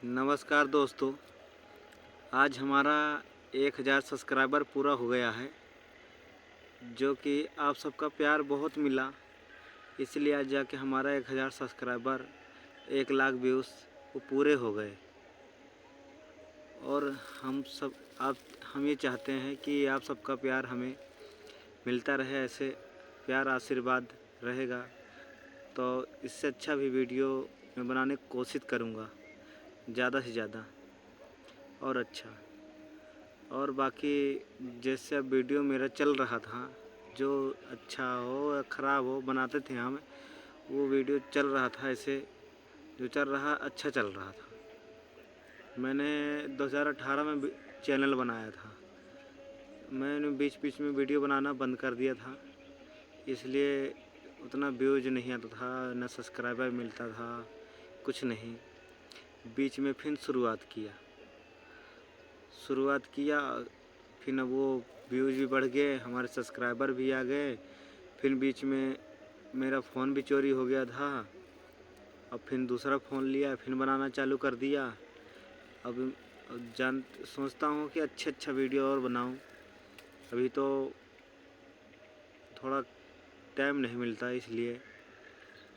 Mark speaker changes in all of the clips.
Speaker 1: नमस्कार दोस्तों, आज हमारा 1000 सब्सक्राइबर पूरा हो गया है, जो कि आप सबका प्यार बहुत मिला। इसलिए आज जाके हमारा 1000 सब्सक्राइबर 1 लाख व्यूज़ वो पूरे हो गए। और हम ये चाहते हैं कि आप सबका प्यार हमें मिलता रहे, ऐसे प्यार आशीर्वाद रहेगा तो इससे अच्छा भी वीडियो मैं बनाने की कोशिश करूँगा, ज़्यादा से ज़्यादा और अच्छा। और बाकी जैसे अब वीडियो मेरा चल रहा था, जो अच्छा हो या ख़राब हो बनाते थे हम, वो वीडियो चल रहा था, ऐसे जो चल रहा अच्छा चल रहा था। मैंने 2018 में चैनल बनाया था। मैंने बीच बीच में वीडियो बनाना बंद कर दिया था, इसलिए उतना व्यूज नहीं आता था, न सब्सक्राइबर मिलता था, कुछ नहीं। बीच में फिर शुरुआत किया, फिर अब वो व्यूज़ भी बढ़ गए, हमारे सब्सक्राइबर भी आ गए। फिर बीच में मेरा फ़ोन भी चोरी हो गया था, अब फिर दूसरा फ़ोन लिया, फिर बनाना चालू कर दिया। अब सोचता हूँ कि अच्छा वीडियो और बनाऊँ। अभी तो थोड़ा टाइम नहीं मिलता, इसलिए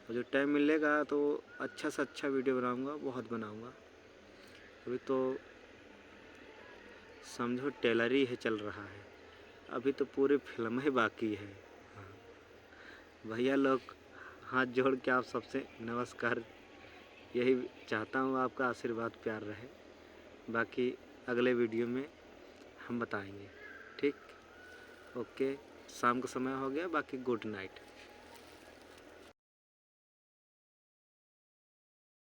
Speaker 1: जो टाइम मिलेगा तो अच्छा से अच्छा वीडियो बनाऊँगा, बहुत बनाऊँगा। अभी तो समझो टेलर ही चल रहा है, अभी तो पूरी फिल्म ही बाकी है। हाँ भैया लोग, हाथ जोड़ के आप सबसे नमस्कार, यही चाहता हूँ आपका आशीर्वाद प्यार रहे। बाकी अगले वीडियो में हम बताएंगे। ठीक, ओके। शाम का समय हो गया, बाकी गुड नाइट।